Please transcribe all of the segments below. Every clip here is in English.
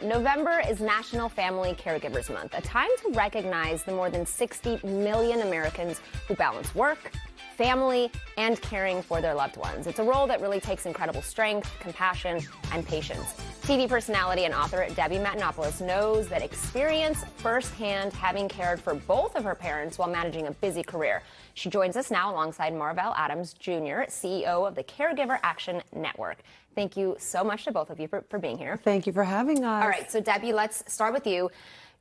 November is National Family Caregivers Month, a time to recognize the more than 60 million Americans who balance work, family, and caring for their loved ones. It's a role that really takes incredible strength, compassion, and patience. TV personality and author Debbie Matenopoulos knows that experience firsthand having cared for both of her parents while managing a busy career. She joins us now alongside Marvell Adams Jr., CEO of the Caregiver Action Network. Thank you so much to both of you for being here. Thank you for having us. All right, so Debbie, let's start with you.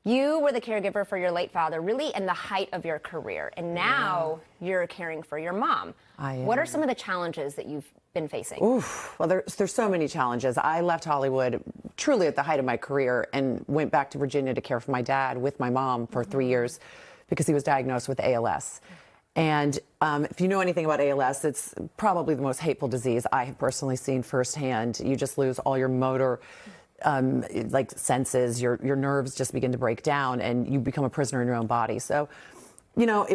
You were the caregiver for your late father, really in the height of your career, and now you're caring for your mom. I am. What are some of the challenges that you've been facing? Oof, well, there's so many challenges. I left Hollywood truly at the height of my career and went back to Virginia to care for my dad with my mom for 3 years because he was diagnosed with ALS. And if you know anything about ALS, it's probably the most hateful disease I have personally seen firsthand. You just lose all your motor like senses, your nerves just begin to break down and you become a prisoner in your own body. So, you know,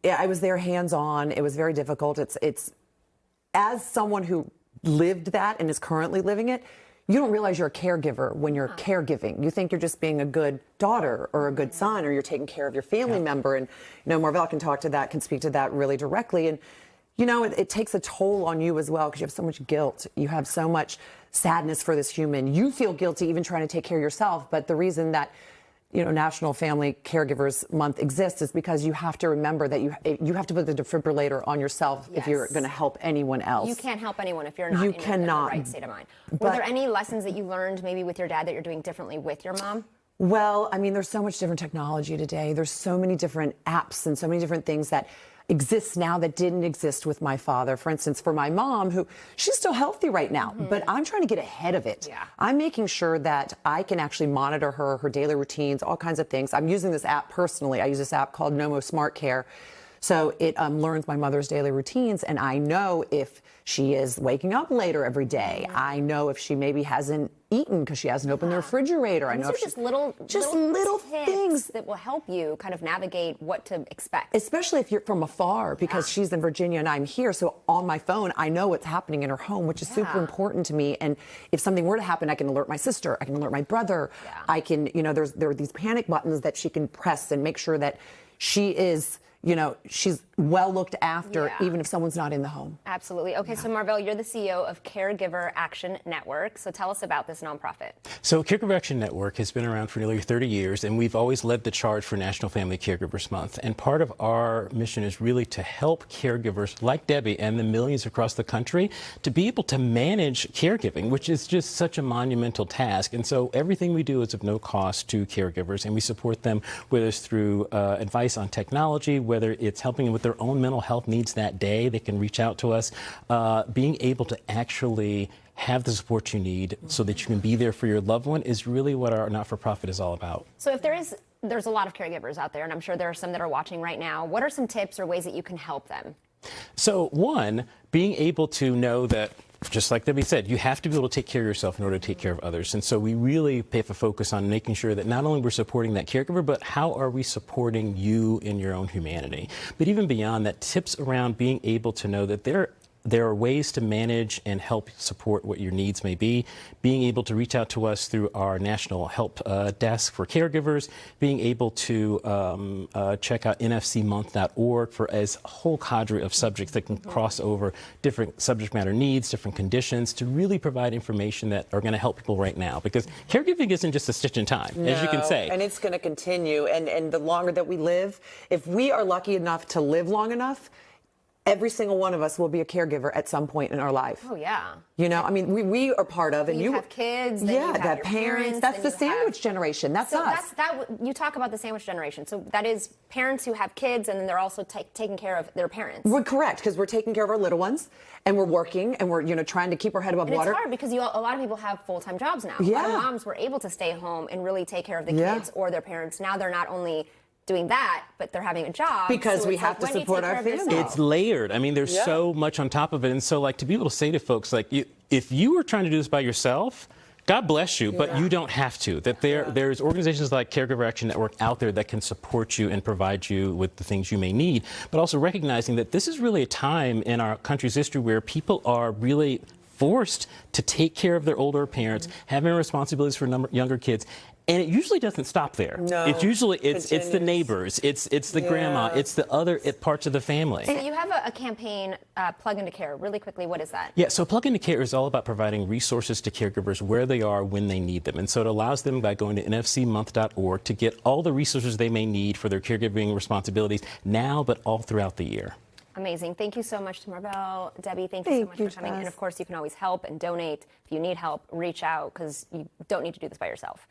I was there hands-on. It was very difficult. It's as someone who lived that and is currently living it, you don't realize you're a caregiver when you're caregiving. You think you're just being a good daughter or a good son, or you're taking care of your family member. And, you know, Marvell can speak to that really directly. And, you know, it takes a toll on you as well because you have so much guilt. You have so much sadness for this human. You feel guilty even trying to take care of yourself. But the reason that, you know, National Family Caregivers Month exists is because you have to remember that you have to put the defibrillator on yourself if you're going to help anyone else. You can't help anyone if you're not in the right state of mind. Were there any lessons that you learned maybe with your dad that you're doing differently with your mom? Well, I mean, there's so much different technology today. There's so many different apps and so many different things that exists now that didn't exist with my father. For instance, for my mom, who she's still healthy right now, but I'm trying to get ahead of it. I'm making sure that I can actually monitor her daily routines, all kinds of things. I'm using this app personally. I use this app called Nomo Smart Care. So it learns my mother's daily routines, and I know if she is waking up later every day. I know if she maybe hasn't eaten because she hasn't opened the refrigerator. I know if just little things that will help you kind of navigate what to expect. Especially if you're from afar, because she's in Virginia and I'm here. So on my phone, I know what's happening in her home, which is super important to me. And if something were to happen, I can alert my sister. I can alert my brother. I can, you know, there are these panic buttons that she can press and make sure that she is, you know, she's well looked after, even if someone's not in the home. Absolutely. Okay, so Marvell, you're the CEO of Caregiver Action Network. So tell us about this nonprofit. So Caregiver Action Network has been around for nearly 30 years, and we've always led the charge for National Family Caregivers Month. And part of our mission is really to help caregivers like Debbie and the millions across the country to be able to manage caregiving, which is just such a monumental task. And so everything we do is of no cost to caregivers, and we support them, whether it's through advice on technology, whether it's helping them with their own mental health needs that day. They can reach out to us. Being able to actually have the support you need so that you can be there for your loved one is really what our not-for-profit is all about. So if there's a lot of caregivers out there, and I'm sure there are some that are watching right now, what are some tips or ways that you can help them? So one, being able to know that, just like Debbie said, you have to be able to take care of yourself in order to take care of others. And so we really pay a focus on making sure that not only we're supporting that caregiver, but how are we supporting you in your own humanity? But even beyond that, tips around being able to know that there are ways to manage and help support what your needs may be, being able to reach out to us through our national help desk for caregivers, being able to check out nfcmonth.org for a whole cadre of subjects that can cross over different subject matter needs, different conditions, to really provide information that are going to help people right now. Because caregiving isn't just a stitch in time, as you can say. And it's going to continue. And the longer that we live, if we are lucky enough to live long enough, every single one of us will be a caregiver at some point in our life. Oh, yeah. You know, I mean, we are part of, and you have kids, then you have your parents. That's the sandwich generation. That's us. You talk about the sandwich generation. So that is parents who have kids, and then they're also taking care of their parents. We're correct, because we're taking care of our little ones, and we're working, and we're, you know, trying to keep our head above water. It's hard because a lot of people have full-time jobs now. A lot of moms were able to stay home and really take care of the kids or their parents. Now they're not only doing that, but they're having a job. Because so we have to support our family. It's layered. I mean, there's so much on top of it. And so, like, to be able to say to folks, like, if you were trying to do this by yourself, God bless you, but you don't have to. That there's organizations like Caregiver Action Network out there that can support you and provide you with the things you may need, but also recognizing that this is really a time in our country's history where people are really forced to take care of their older parents, having responsibilities for younger kids. And it usually doesn't stop there. No, it's usually it's the neighbors, it's the grandma, it's the other parts of the family. So you have a campaign, Plug into Care. Really quickly, what is that? Yeah, so Plug into Care is all about providing resources to caregivers where they are when they need them. And so it allows them by going to nfcmonth.org to get all the resources they may need for their caregiving responsibilities now, but all throughout the year. Amazing. Thank you so much to Maribel. Debbie, thank you so much for coming. And of course, you can always help and donate. If you need help, reach out because you don't need to do this by yourself.